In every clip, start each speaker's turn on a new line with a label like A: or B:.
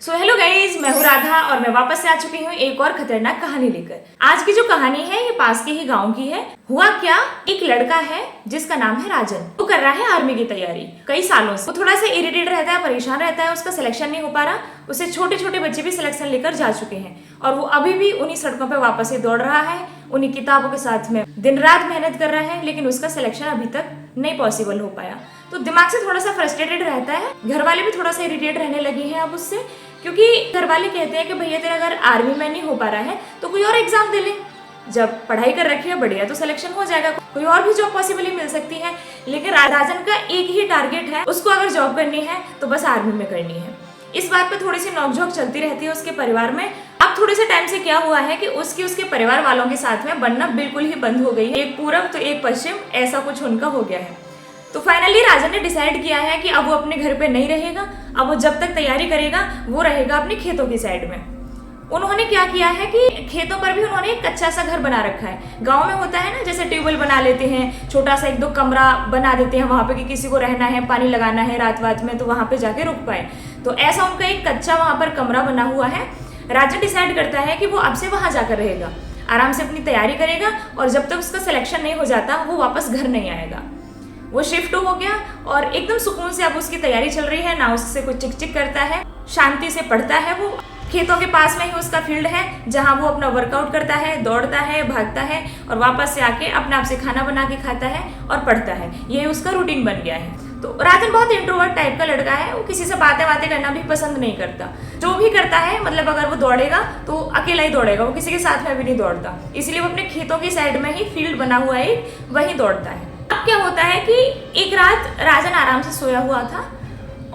A: So hello guys, मैं हूँ राधा और मैं वापस से आ चुकी हूँ एक और खतरनाक कहानी लेकर। आज की जो कहानी है ये पास के ही गांव की है। हुआ क्या, एक लड़का है जिसका नाम है राजन। वो कर रहा है आर्मी की तैयारी कई सालों से। वो थोड़ा सा इरिटेट रहता है, परेशान रहता है, उसका सिलेक्शन नहीं हो पा रहा। उसे छोटे छोटे बच्चे भी सिलेक्शन लेकर जा चुके हैं और वो अभी भी उन्हीं सड़कों पर वापस से दौड़ रहा है, उन्हीं किताबों के साथ में दिन रात मेहनत कर रहा है, लेकिन उसका सिलेक्शन अभी तक नहीं पॉसिबल हो पाया। तो दिमाग से थोड़ा सा फ्रस्ट्रेटेड रहता है। घर वाले भी थोड़ा सा इरिटेट रहने लगे हैं अब उससे, क्योंकि घर वाले कहते हैं कि भैया तेरा अगर आर्मी में नहीं हो पा रहा है तो कोई और एग्जाम दे ले। जब पढ़ाई कर रखी है बढ़िया तो सिलेक्शन हो जाएगा, कोई और भी जॉब पॉसिबली मिल सकती है। लेकिन राजन का एक ही टारगेट है, उसको अगर जॉब करनी है तो बस आर्मी में करनी है। इस बात पे थोड़ी सी नोकझोंक चलती रहती है उसके परिवार में। अब थोड़े से टाइम से क्या हुआ है कि उसके परिवार वालों के साथ में बनना बिल्कुल ही बंद हो गई है। एक पूरब तो एक पश्चिम, ऐसा कुछ उनका हो गया है। तो फाइनली राजन ने डिसाइड किया है कि अब वो अपने घर पे नहीं रहेगा। अब वो जब तक तैयारी करेगा वो रहेगा अपने खेतों की साइड में। उन्होंने क्या किया है कि खेतों पर भी उन्होंने एक कच्चा सा घर बना रखा है। गांव में होता है ना, जैसे ट्यूबवेल बना लेते हैं, छोटा सा एक दो कमरा बना देते हैं वहां पे कि किसी को रहना है, पानी लगाना है रात में तो वहां पे जाके रुक पाए। तो ऐसा उनका एक कच्चा वहां पर कमरा बना हुआ है। राजन डिसाइड करता है कि वो अब से वहां जाकर रहेगा, आराम से अपनी तैयारी करेगा और जब तक उसका सिलेक्शन नहीं हो जाता वो वापस घर नहीं आएगा। वो शिफ्ट हो गया और एकदम सुकून से अब उसकी तैयारी चल रही है, ना उससे कोई चिक चिक करता है, शांति से पढ़ता है। वो खेतों के पास में ही उसका फील्ड है जहां वो अपना वर्कआउट करता है, दौड़ता है, भागता है और वापस से आके अपने आप से खाना बना के खाता है और पढ़ता है। ये उसका रूटीन बन गया है। तो राजन बहुत इंट्रोवर्ट टाइप का लड़का है, वो किसी से बातें करना भी पसंद नहीं करता। जो भी करता है मतलब अगर वो दौड़ेगा तो अकेला ही दौड़ेगा, वो किसी के साथ में भी नहीं दौड़ता। इसलिए वो अपने खेतों की साइड में ही फील्ड बना हुआ है, वहीं दौड़ता है। अब क्या होता है कि एक रात राजन आराम से सोया हुआ था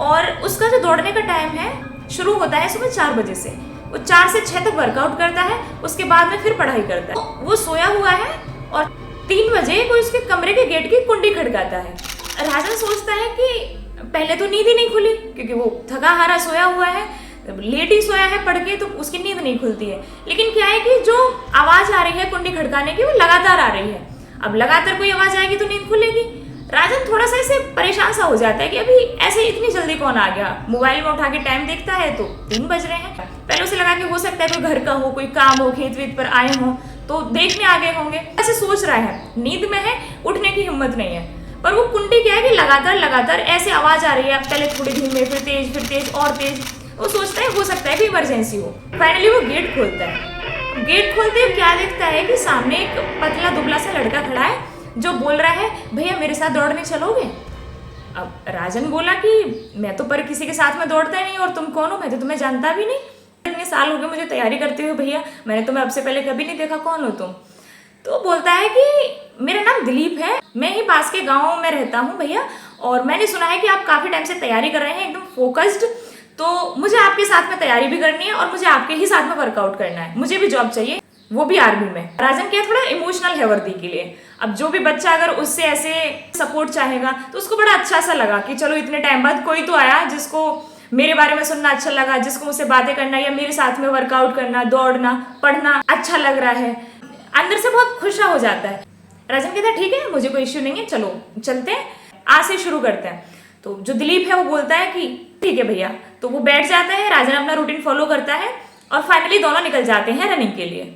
A: और उसका जो दौड़ने का टाइम है शुरू होता है सुबह 4 बजे से। वो 4 से 6 तक वर्कआउट करता है, उसके बाद में फिर पढ़ाई करता है। वो सोया हुआ है और 3 बजे कोई उसके कमरे के गेट की कुंडी खड़काता है। राजन सोचता है कि पहले तो नींद ही नहीं खुली, क्योंकि वो थका हारा सोया हुआ है, लेट ही सोया है पढ़ के, तो उसकी नींद नहीं खुलती है। लेकिन क्या है कि जो आवाज आ रही है कुंडी खड़काने की वो लगातार आ रही है। अब लगातार कोई आवाज आएगी तो नींद खुलेगी। राजन थोड़ा सा ऐसे परेशान सा हो जाता है कि अभी ऐसे इतनी जल्दी कौन आ गया। मोबाइल में उठा के टाइम देखता है तो 3 बज रहे हैं। पहले उसे लगा कि हो सकता है कोई घर का हो, कोई काम हो, खेत वेत पर आए हो तो देखने आ गए होंगे, ऐसे सोच रहा है। नींद में है, उठने की हिम्मत नहीं है। पर वो कुंडी क्या है कि लगातार ऐसे आवाज आ रही है, पहले थोड़ी धीमे फिर तेज और तेज। वो सोचता है हो सकता है कि इमरजेंसी हो। फाइनली वो गेट खोलता है। गेट खोलते ही क्या देखता है कि सामने एक पतला दुबला सा लड़का खड़ा है जो बोल रहा है, भैया मेरे साथ दौड़ने चलोगे? अब राजन बोला कि मैं तो पर किसी के साथ में दौड़ता ही नहीं, और तुम कौन हो? मैं तो तुम्हें जानता भी नहीं, इतने साल हो गए मुझे तैयारी करते हुए भैया, मैंने तुम्हें अब से पहले कभी नहीं देखा, कौन हो तुम? तो बोलता है कि मेरा नाम दिलीप है, मैं ही पास के गाँव में रहता हूँ भैया, और मैंने सुना है कि आप काफी टाइम से तैयारी कर रहे हैं एकदम फोकस्ड, तो मुझे आपके साथ में तैयारी भी करनी है और मुझे आपके ही साथ में वर्कआउट करना है, मुझे भी जॉब चाहिए, वो भी आर्मी में। राजन क्या थोड़ा इमोशनल है वर्दी के लिए। अब जो भी बच्चा अगर उससे ऐसे सपोर्ट चाहेगा तो उसको बड़ा अच्छा सा लगा कि चलो इतने टाइम बाद कोई तो आया जिसको मेरे बारे में सुनना अच्छा लगा, जिसको मुझसे बातें करना या मेरे साथ में वर्कआउट करना, दौड़ना, पढ़ना अच्छा लग रहा है। अंदर से बहुत खुश हो जाता है। राजन कहता है ठीक है, मुझे कोई इश्यू नहीं है, चलो चलते हैं, आज से शुरू करते हैं। तो जो दिलीप है वो बोलता है कि ठीक है भैया। तो वो बैठ जाता है, राजन अपना रूटीन फॉलो करता है और फाइनली दोनों निकल जाते हैं रनिंग के लिए।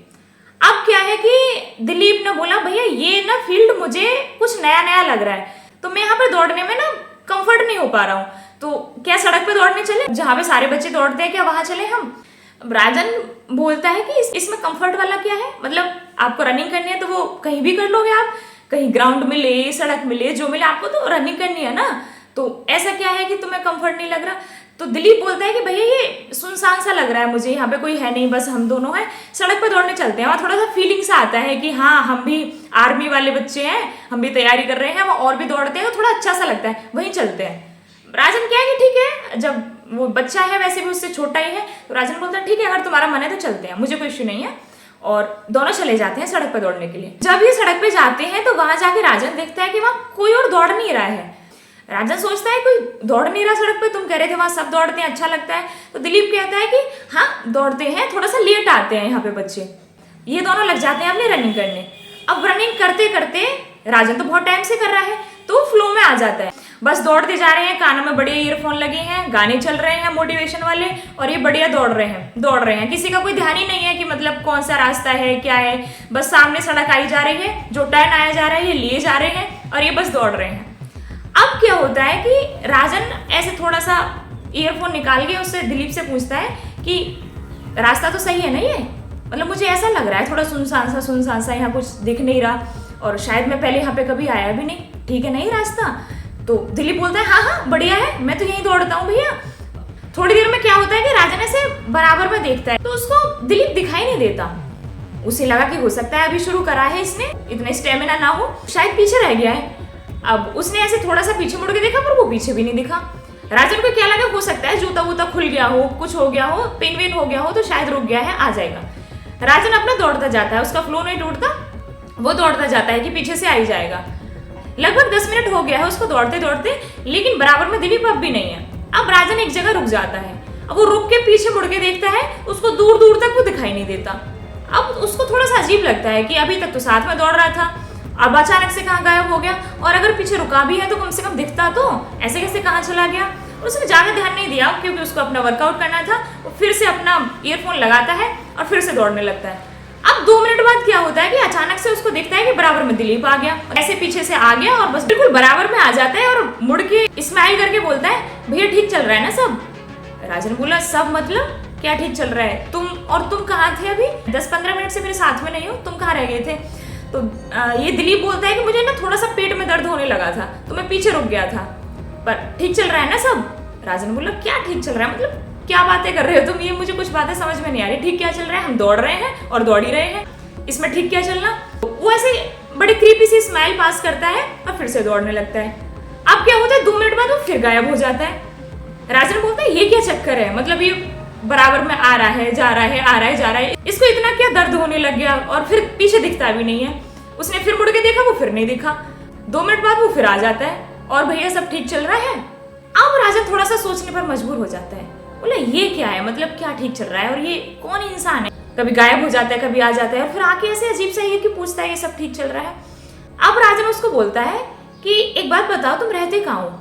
A: अब क्या है कि दिलीप ने बोला भैया ये ना फील्ड मुझे कुछ नया लग रहा है, तो मैं यहाँ पर दौड़ने में ना कंफर्ट नहीं हो पा रहा हूँ, तो क्या सड़क पे दौड़ने चले, जहाँ पे सारे बच्चे दौड़ते हैं, क्या वहां चले हम? राजन बोलता है कि इसमें कंफर्ट वाला क्या है, मतलब आपको रनिंग करनी है तो वो कहीं भी कर लोगे आप, कहीं ग्राउंड मिले, सड़क मिले, जो मिले, आपको तो रनिंग करनी है ना, तो ऐसा क्या है कि तुम्हें कंफर्ट नहीं लग रहा? तो दिलीप बोलता है कि भैया ये सुनसान सा लग रहा है मुझे, यहाँ पे कोई है नहीं, बस हम दोनों हैं, सड़क पर दौड़ने चलते हैं। वहाँ थोड़ा सा फीलिंग सा आता है कि हाँ हम भी आर्मी वाले बच्चे हैं, हम भी तैयारी कर रहे हैं, वहाँ और भी दौड़ते हैं तो थोड़ा अच्छा सा लगता है, वहीं चलते हैं। राजन क्या है कि ठीक है, जब वो बच्चा है वैसे भी उससे छोटा ही है, तो राजन बोलता है ठीक है अगर तुम्हारा मन है तो चलते हैं, मुझे कोई इश्यू नहीं है। और दोनों चले जाते हैं सड़क पर दौड़ने के लिए। जब ये सड़क पे जाते हैं तो वहां जाके राजन देखता है कि वहाँ कोई और दौड़ नहीं रहा है। राजन सोचता है कोई दौड़ नहीं रहा सड़क पे, तुम कह रहे थे वहां सब दौड़ते हैं, अच्छा लगता है। तो दिलीप कहता है कि हाँ दौड़ते हैं, थोड़ा सा लेट आते हैं यहाँ पे बच्चे। ये दोनों लग जाते हैं अपनी रनिंग करने। अब रनिंग करते करते राजन तो बहुत टाइम से कर रहा है, तो तो फ्लो में आ जाता है। बस दौड़ते जा रहे हैं, कानों में बढ़िया ईयरफोन लगे हैं, गाने चल रहे हैं मोटिवेशन वाले, और ये बढ़िया दौड़ रहे हैं। किसी का कोई ध्यान ही नहीं है कि मतलब कौन सा रास्ता है, क्या है। बस सामने सड़क आई जा रही है, जो टर्न आया जा रहा है ये लिए जा रहे हैं, और ये बस दौड़ रहे हैं। अब क्या होता है कि राजन ऐसे थोड़ा सा ईयरफोन निकाल के उससे दिलीप से पूछता है कि रास्ता तो सही है ना ये, मतलब मुझे ऐसा लग रहा है थोड़ा सुनसान सा यहाँ कुछ दिख नहीं रहा, और शायद मैं पहले यहाँ पे कभी आया भी नहीं, ठीक है नहीं रास्ता। तो दिलीप बोलता है हाँ बढ़िया है, मैं तो यहीं दौड़ता हूँ भैया। थोड़ी देर में क्या होता है कि राजन ऐसे बराबर में देखता है तो उसको दिलीप दिखाई नहीं देता। उसे लगा कि हो सकता है अभी शुरू करा है इसने, इतना स्टेमिना ना हो, शायद पीछे रह गया है। अब उसने ऐसे थोड़ा सा पीछे मुड़ के देखा पर वो पीछे भी नहीं दिखा। राजन को क्या लगा, हो सकता है जूता वूता खुल गया हो, कुछ हो गया हो, पेन वेन हो गया हो, तो शायद रुक गया है, आ जाएगा। राजन अपना दौड़ता जाता है, उसका फ्लो नहीं टूटता, वो दौड़ता जाता है कि पीछे से आ ही जाएगा। लगभग 10 मिनट हो गया है उसको दौड़ते दौड़ते, लेकिन बराबर में दिलीप अब भी नहीं है। अब राजन एक जगह रुक जाता है, अब वो रुक के पीछे मुड़ के देखता है, उसको दूर दूर तक वो दिखाई नहीं देता। अब उसको थोड़ा सा अजीब लगता है कि अभी तक तो साथ में दौड़ रहा था, अब अचानक से कहाँ गायब हो गया, और अगर पीछे रुका भी है तो कम से कम दिखता तो, ऐसे कैसे कहाँ चला गया। और उसने ज्यादा ध्यान नहीं दिया क्योंकि उसको अपना वर्कआउट करना था। वो फिर से अपना ईयरफोन लगाता है और फिर से दौड़ने लगता है। अब 2 मिनट बाद क्या होता है कि अचानक से उसको दिखता है कि बराबर में दिलीप आ गया, ऐसे पीछे से आ गया और बस बिल्कुल बराबर में आ जाता है और मुड़ के स्माइल करके बोलता है भैया ठीक चल रहा है ना सब। राजन बोला सब मतलब क्या ठीक चल रहा है, तुम कहाँ थे अभी, 10-15 मिनट से मेरे साथ में नहीं हो, तुम कहाँ रह गए थे। तो ये दिलीप बोलता है कि मुझे ना थोड़ा सा पेट में दर्द होने लगा था तो मैं पीछे रुक गया था, पर ठीक चल रहा है ना सब। राजन बोला क्या ठीक चल रहा है, मतलब क्या बातें कर रहे हो तुम, ये मुझे कुछ बातें समझ में नहीं आ रही। ठीक क्या चल रहा है, हम दौड़ रहे हैं और दौड़ ही रहे हैं, इसमें ठीक क्या चलना। वो ऐसे बड़े क्रीपी सी स्माइल पास करता है और फिर से दौड़ने लगता है। अब क्या होता है 2 मिनट बाद वो फिर गायब हो जाता है। राजन बोलता है ये क्या चक्कर है, मतलब ये बराबर में आ रहा है जा रहा है, आ रहा है जा रहा है, इसको इतना क्या दर्द होने लग गया, और फिर पीछे दिखता भी नहीं है। उसने फिर मुड़ के देखा, वो फिर नहीं दिखा। 2 मिनट बाद वो फिर आ जाता है और भैया सब ठीक चल रहा है। अब राजन थोड़ा सा सोचने पर मजबूर हो जाता है, बोला ये क्या है, मतलब क्या ठीक चल रहा है और ये कौन इंसान है, कभी गायब हो जाता है कभी आ जाता है, और फिर आके ऐसे अजीब सा ये कि पूछता है ये सब ठीक चल रहा है। अब राजन उसको बोलता है कि एक बात बताओ तुम रहते कहाँ हो।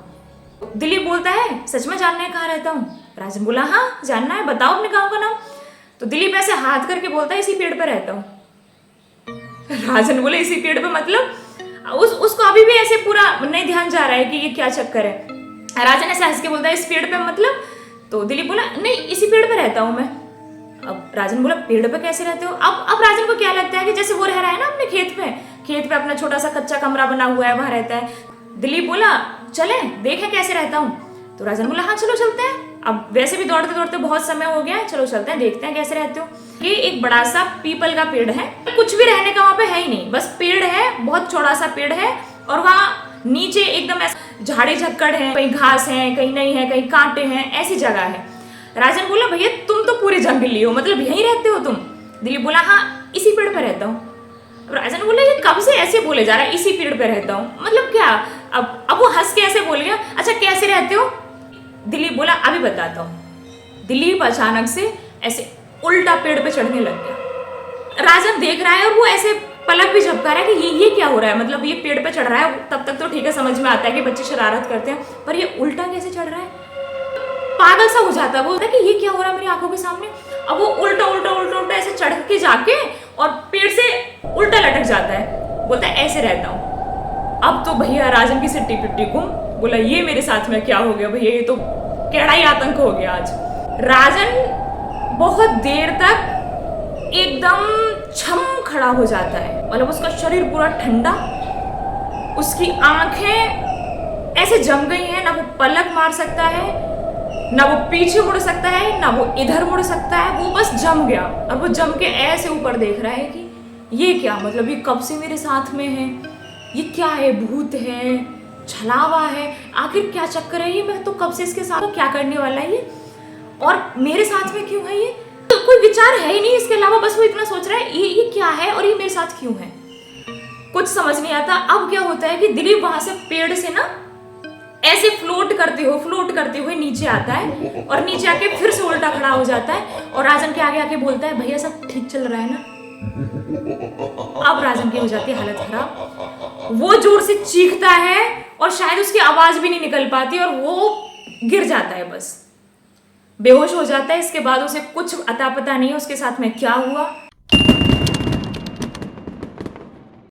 A: दिलीप बोलता है सच में जानना है कहाँ रहता हूँ। राजन बोला हाँ जानना है, बताओ अपने गाँव का नाम। तो दिलीप ऐसे हाथ करके बोलता है इसी पेड़ पर रहता हूँ। राजन बोले इसी पेड़ पे, मतलब उसको अभी भी ऐसे पूरा नहीं ध्यान जा रहा है कि ये क्या चक्कर है। राजन ऐसे हंस के बोलता है इस पेड़ पे मतलब। तो दिलीप बोला नहीं इसी पेड़ पे रहता हूँ मैं। अब राजन बोला पेड़ पे कैसे रहते हो। अब राजन को क्या लगता है कि जैसे वो रह रहा है ना अपने खेत पे अपना छोटा सा कच्चा कमरा बना हुआ है, वहां रहता है। दिलीप बोला चले देखें कैसे रहता हूँ। तो राजन बोला हाँ चलो चलते हैं, अब वैसे भी दौड़ते दौड़ते बहुत समय हो गया है, चलो चलते हैं देखते हैं कैसे रहते हो। ये एक बड़ा सा पीपल का पेड़ है, कुछ भी रहने का वहां पे है ही नहीं, बस पेड़ है, बहुत चौड़ा सा पेड़ है, और वहाँ नीचे एकदम ऐसा झाड़ी झक्कड़ है, कहीं घास है कहीं नहीं है, कहीं कांटे हैं, ऐसी जगह है। राजन बोला भैया तुम तो पूरे जंगली हो, मतलब यहीं रहते हो तुम। दिलीप बोला हाँ इसी पेड़ पर रहता हूँ। राजन बोला ये कब से ऐसे बोले जा रहा है इसी पेड़ पे रहता हूँ, मतलब क्या। अब वो हंस के ऐसे बोल गया अच्छा कैसे रहते हो। दिलीप बोला अभी बताता हूँ। दिलीप अचानक से ऐसे उल्टा पेड़ पे चढ़ने लग गया। राजन देख रहा है और वो ऐसे पलक भी झपका रहा है कि ये क्या हो रहा है, मतलब ये पेड़ पे चढ़ रहा है। तब तक तो ठीक है समझ में आता है कि बच्चे शरारत करते हैं, पर ये उल्टा कैसे चढ़ रहा है, पागल सा हो जाता है वो कि ये क्या हो रहा है मेरी आंखों के सामने। अब वो उल्टा उल्टा उल्टा उल्टा ऐसे चढ़ के जाके और पेड़ से उल्टा लटक जाता है, बोलता है ऐसे रहता हूँ। अब तो भैया राजन की सिट्टी पिट्टी गुम, बोला ये मेरे साथ में क्या हो गया भैया, ये तो कैड़ा ही आतंक हो गया आज। राजन बहुत देर तक एकदम छम खड़ा हो जाता है, मतलब उसका शरीर पूरा ठंडा, उसकी आंखें ऐसे जम गई हैं, ना वो पलक मार सकता है, ना वो पीछे मुड़ सकता है, ना वो इधर मुड़ सकता है, वो बस जम गया। और वो जम के ऐसे ऊपर देख रहा है कि ये क्या, मतलब ये कब से मेरे साथ में है, ये क्या है, भूत है, छलावा है, आखिर क्या चक्कर है ये, मैं तो कब से इसके साथ क्या करने वाला है ये, और मेरे साथ में क्यों है ये। तो कोई विचार है ही नहीं इसके अलावा, बस वो इतना सोच रहा है ये क्या है और ये मेरे साथ क्यों है, कुछ समझ नहीं आता। अब क्या होता है कि दिलीप वहां से पेड़ से ना ऐसे फ्लोट करते हुए नीचे आता है, और नीचे आके फिर से उल्टा खड़ा हो जाता है और राजन के आगे आके बोलता है भैया सब ठीक चल रहा है ना। अब राजन की हो जाती है हालत खराब, वो जोर से चीखता है और शायद उसकी आवाज भी नहीं निकल पाती और वो गिर जाता है, बस बेहोश हो जाता है। इसके बाद उसे कुछ अता पता नहीं है उसके साथ में क्या हुआ।